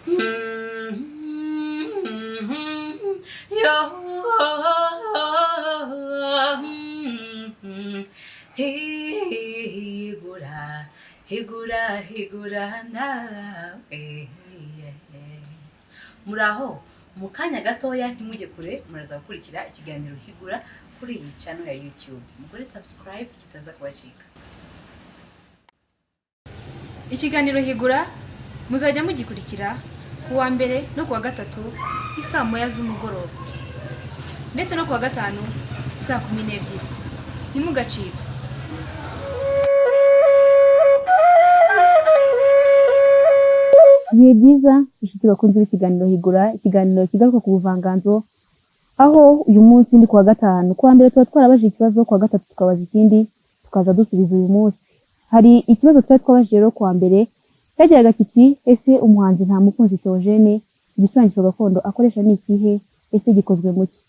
Yo, higura, higura, higura nawe. Muraho, mu kanya gatoya ntimujye kure, muraza gukurikira ikiganiro Higura kuri iyi channel ya YouTube. Mukore subscribe kitaza kubacika. Ikiganiro Higura muzajya mugikurikira kuwa mbere no kuwa gatatu isaa moya z'umugoroba ndetse no kuwa gatanu saa 12. Ntimugacike. Ibihe byiza inshuti bakunze ikiganiro Higura, ikiganiro kigaruka ku buvanganzo, aho uyu munsi ndi kuwa gatanu. Kuwa mbere tuba twarabaje ikibazo, kuwa gatatu tukabaza ikindi, tukaza dusubiza uyu munsi. Hari ikibazo twari twabajije rero kuwa mbere cyagiraga kiti: ese umuhanzi Ntamukunzi Theogene igicurangisho gakondo akoresha ni ikihe? Ese gikozwe mu ki?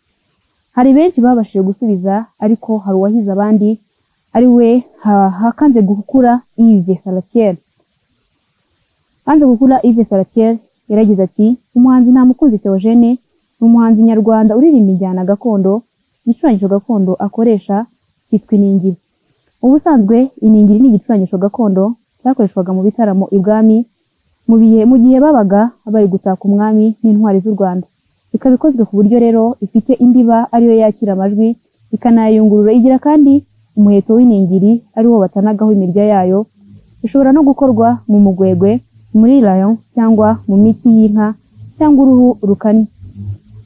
Hari benshi babashije gusubiza, ariko hari uwahize abandi, ari we hakanze gukura Yves Salatiel. Hanze gukura Yves Salatiel yaragize ati: umuhanzi Ntamukunzi Theogene ni umuhanzi nyarwanda uririmba injyana gakondo, igicurangisho gakondo akoresha cyitwa iningiri. Ubusanzwe iningiri ni igicurangisho gakondo cyakoreshwaga mu bitaramo ibwami mu gihe babaga bari gutaka umwami n'intwari z'u Rwanda. Ikaba ikozwe ku buryo rero ifite indiba ariyo yakira amajwi ikanayungurura. Igira kandi umuheto w'iningiri ariwo batanagaho imirya yayo. Ishobora no gukorwa mu mugwegwe, muri rayon cyangwa mu miti y'inka cyangwa uruhu rukanye.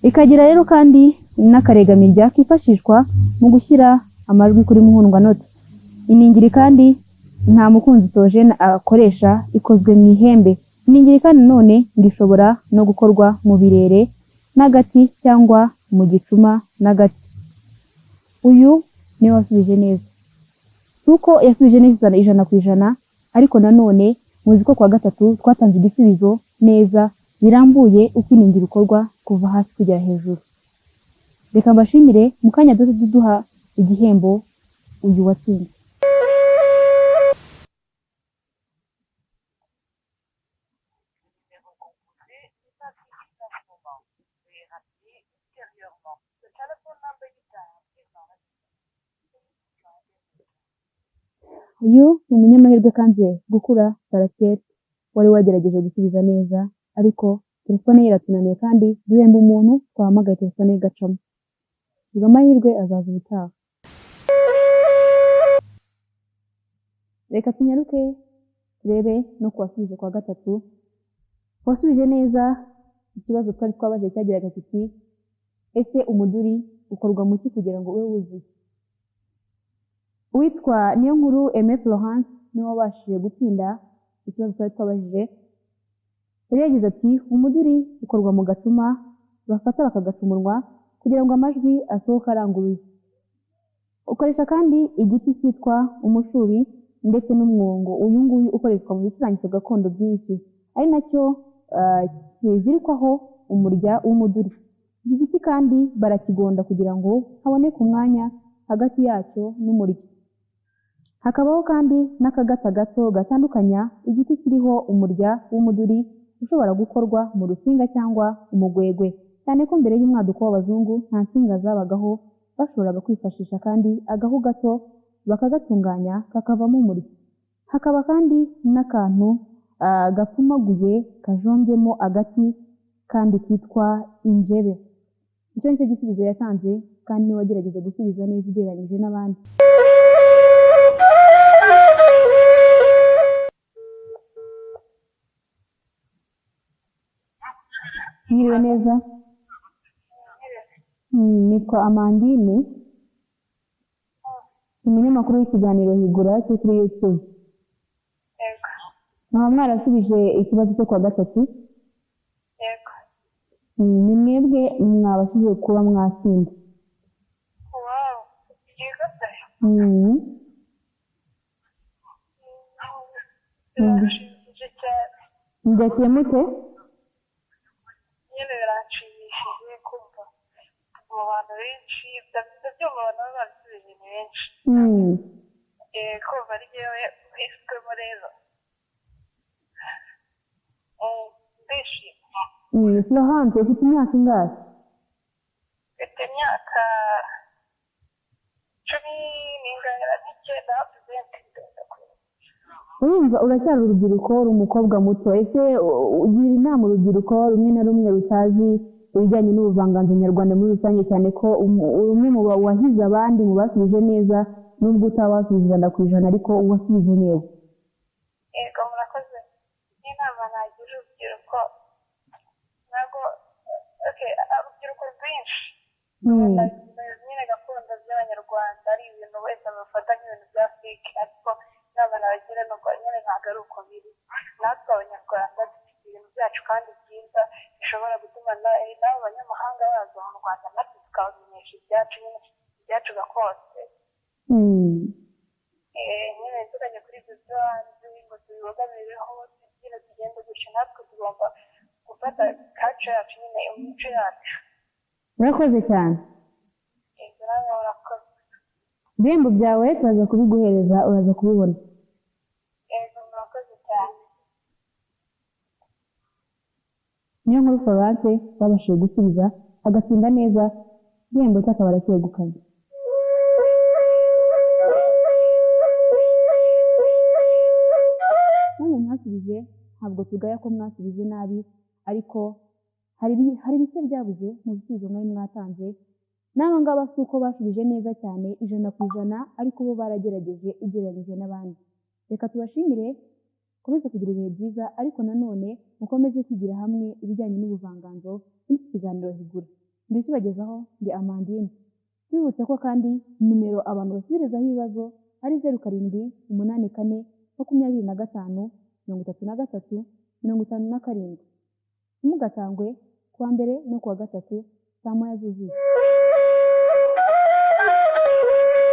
Ikagira rero kandi n'akaregamirya kifashishwa mu gushyira amajwi kuri muhundwanota. Iningiri kandi Ntamukunzi Theogene akoresha ikozwe mu ihembe. Iningiri kandi none ngishobora no gukorwa mu birere n'agati cyangwa mu gicuma n'agati. Uyu niwe wasubije neza. Suko yasubije neza 100%, ariko nanone muzi ko kuwa gatatu twatanze igisubizo neza birambuye uko iningiri ukorwa kuva hasi kugera hejuru. Reka mbashimire, mu kanya duha igihembo uyu watsinze. Uyu ni umunyamahirwe kanze gukura Salatiel wari wagerageje gusubiza neza, ariko telefone ye iratunaniye kandi duhemba umuntu twahamagaye telefone ye gacamo. Ubwo amahirwe azaza ubutaha. Reka tunyaruke turebe no kuwasubije kwa gatatu. Wasubije neza ikibazo twari twabaje cyagiraga kiti: ese umuduri ukorwa mu ki kugira ngo ube wuzuye? Uwitwa Niyonkuru Aimé Florence niwe wabashije gutsinda ikibazo twari twabajije. Yari yagize ati: umuduri ukorwa mu gacuma bafata bakagaca umunwa kugira ngo amajwi asohoke aranguruye. Ukoresha kandi igiti cyitwa umushubi ndetse n'umwungo. Uyu nguyu ukoreshwa mu bicurangisho gakondo byinshi, ari nacyo kizirikwaho umurya w'umuduri. Iki giti kandi barakigonda kugira ngo haboneke umwanya hagati yacyo n'umurya. Hakabaho kandi n'akagata gato gatandukanya igiti kiriho umurya w'umuduri, ushobora gukorwa mu rusinga cyangwa umugwegwe, cyane ko mbere y'umwaduko w'abazungu nta nsinga zabagaho, bashoboraga kwifashisha kandi agahu gato bakagatunganya kakavamo umurya. Hakaba kandi n'akantu gapfumaguye kajonjemo agati kandi kitwa injebe. Icyo nicyo gisubizo yatanze kandi niwe wagerageje gusubiza neza ugereranyije n'abandi. Mwiriwe neza. Nitwa Amandine, umunyamakuru w'ikiganiro Higura cyo kuri YouTube. Yego. Mwaba mwarasubije ikibazo cyo kuwa gatatu? Yego. Ni mwebwe mwabashije kuba mwatsinda. Wow. Yego se. Birashimishije cyane. Mubyakiriye mute? Nyine biranshimishije kumva mu bantu benshi, ndabyumva abantu baba babisubije ni benshi. Kumva ari jyewe uhiswemo rero. Ndishimye. Florence ufite imyaka ingahe? mfite imyaka 19 Urumva uracyari urubyiruko, uri umukobwa muto. Ese ugira inama urubyiruko rumwe na rumwe rutazi ibijyanye n'ubuvanganzo nyarwanda muri rusange, cyane ko umwe mu wahize abandi mu basubije neza, nubwo utabasubije 100% ariko uwasubije neza? yego murakoze. Inama nagira urubyiruko ntabwo urubyiruko rwinshi nyine gakondo by'abanyarwanda ari ibintu wese bafata nk'ibintu bya fake, ariko inama nabagira ni uko nyine ntabwo ari uko biri. natwe abanyarwanda dufite ibintu byacu kandi byiza bishobora gutuma n'abo banyamahanga baza mu Rwanda, natwe tukabamenyesha ibyacu nyine ibyacu gakondo. nyine tuganye kuri ibyo byo hanze ngo tubibogamireho nyine tugende gutyo, natwe tugomba gufata culture yacu nyine imico yacu. Urakoze cyane. Yego nawe urakoze. Ibihembo byawe turaza kubiguhereza, uraza kubibona. Yego murakoze cyane. Niyo nkuru Florence babashije gusubiza agatsinda neza, igihembo cye akaba aracyegukanye. Namwe mwasubije ntabwo tugaya ko mwasubije nabi, ariko hari bike byabuze mu bisubizo mwari mwatanze. N'aba ngaba si uko basubije neza cyane 100%, ariko bo baragerageje ugereranyije n'abandi. Reka tubashimire, komeze kugira ibihe byiza, ariko nanone mukomeze kwigira hamwe ibijyanye n'ubuvanganzo muri iki kiganiro Higura. Ndikubagezaho ndi Amandine. Twibutse ko kandi nimero abantu basubirezaho ibibazo ari 0784 25 33 57. Ntimugatangwe kuwa mbere no kuwa gatatu saa moya zuzuye.